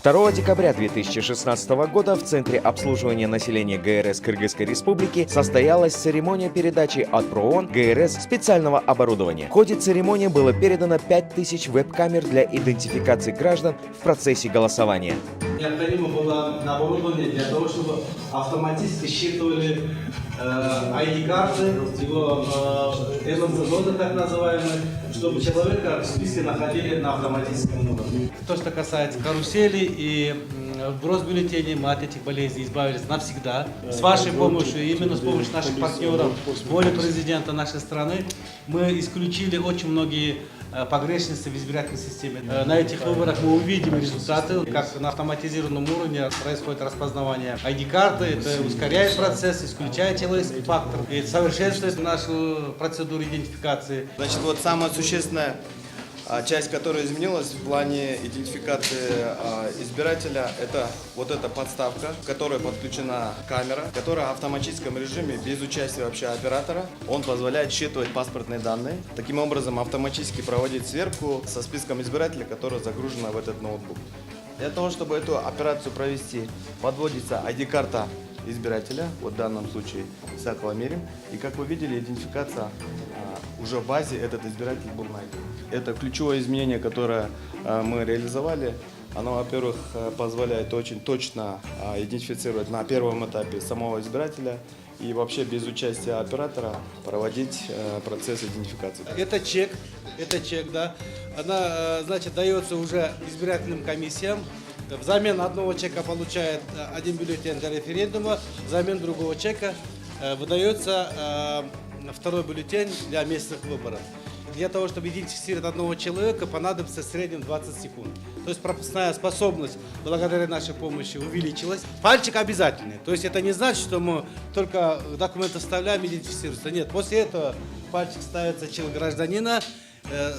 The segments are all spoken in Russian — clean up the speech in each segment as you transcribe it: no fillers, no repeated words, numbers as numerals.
2 декабря 2016 года в Центре обслуживания населения ГРС Кыргызской Республики состоялась церемония передачи от ПРООН ГРС специального оборудования. В ходе церемонии было передано 5000 веб-камер для идентификации граждан в процессе голосования. Необходимо было оборудование для того, чтобы автоматически считывали ID-карты, его зоны так называемые, чтобы человека в списке находили на автоматическом уровне. То, что касается карусели и вброс бюллетеней, мы от этих болезней избавились навсегда. С вашей помощью, именно с помощью наших партнеров, воли президента нашей страны, мы исключили очень многие погрешности в избирательной системе. На этих выборах мы увидим результаты, как на автоматизированном уровне происходит распознавание ID-карты, это ускоряет процесс, исключает человеческий фактор и совершенствует нашу процедуру идентификации. Значит, вот самая существенная часть, которая изменилась в плане идентификации избирателя, это вот эта подставка, к которой подключена камера, которая в автоматическом режиме, без участия вообще оператора, он позволяет считывать паспортные данные. Таким образом, автоматически проводить сверку со списком избирателей, которая загружена в этот ноутбук. Для того, чтобы эту операцию провести, подводится ID-карта избирателя, вот в данном случае Исакова Мерим, и как вы видели, идентификация уже в базе этот избиратель был найден. Это ключевое изменение, которое мы реализовали. Оно, во-первых, позволяет очень точно идентифицировать на первом этапе самого избирателя и вообще без участия оператора проводить процесс идентификации. Это чек, да. Она, значит, дается уже избирательным комиссиям. Взамен одного чека получает один бюллетень для референдума, взамен другого чека выдается второй бюллетень для местных выборов. Для того, чтобы идентифицировать одного человека, понадобится в среднем 20 секунд. То есть пропускная способность благодаря нашей помощи увеличилась. Пальчик обязательный. То есть это не значит, что мы только документы вставляем и идентифицируемся. Нет, после этого пальчик ставится человек гражданина,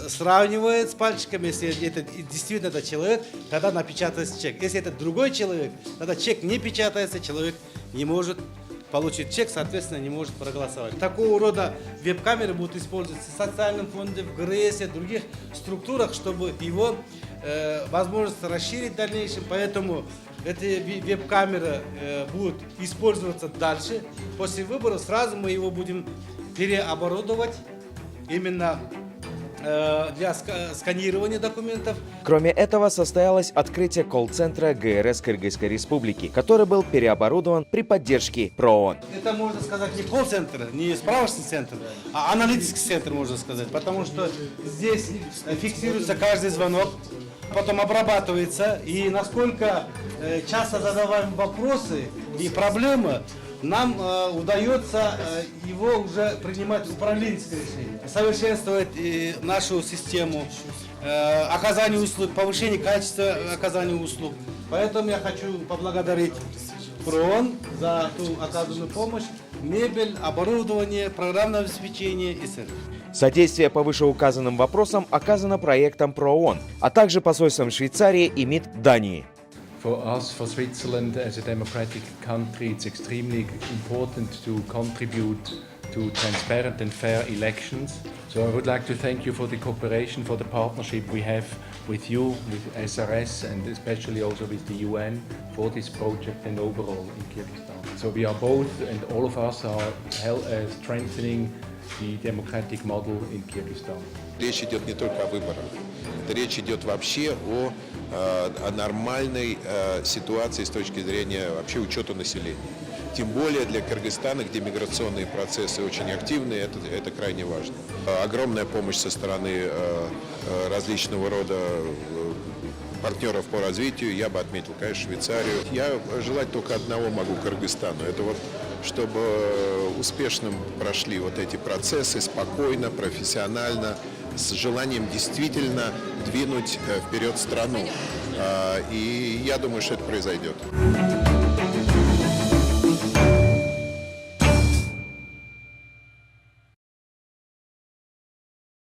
сравнивает с пальчиками, если это действительно этот человек, тогда напечатается чек. Если это другой человек, тогда чек не печатается, человек не может получить чек, соответственно, не может проголосовать. Такого рода веб-камеры будут использоваться в социальном фонде, в ГРЭС, в других структурах, чтобы его возможность расширить в дальнейшем. Поэтому эти веб-камеры будут использоваться дальше. После выборов сразу мы его будем переоборудовать именно для сканирования документов. Кроме этого, состоялось открытие колл-центра ГРС Кыргызской Республики, который был переоборудован при поддержке ПРООН. Это, можно сказать, не колл-центр, не справочный центр, а аналитический центр, можно сказать, потому что здесь фиксируется каждый звонок, потом обрабатывается, и насколько часто задаваем вопросы и проблемы, нам удается его уже принимать управленческое решение, совершенствовать нашу систему оказания услуг, повышение качества оказания услуг. Поэтому я хочу поблагодарить ПРООН за ту оказанную помощь, мебель, оборудование, программное обеспечение и сервис. Содействие по вышеуказанным вопросам оказано проектом ПРООН, а также посольством Швейцарии и МИД Дании. For us, for Switzerland, as a democratic country, it's extremely important to contribute to transparent and fair elections. So I would like to thank you for the cooperation, for the partnership we have with you, with SRS, and especially also with the UN for this project and overall in Kyrgyzstan. So we are both, and all of us are strengthening the democratic model in Kyrgyzstan. Речь идет не только о выборах, речь идет вообще о нормальной ситуации с точки зрения вообще учета населения. Тем более для Кыргызстана, где миграционные процессы очень активны, это крайне важно. Огромная помощь со стороны различного рода партнеров по развитию, я бы отметил, конечно, Швейцарию. Я желать только одного могу Кыргызстану, это вот чтобы успешным прошли вот эти процессы, спокойно, профессионально, с желанием действительно двинуть вперед страну. И я думаю, что это произойдет.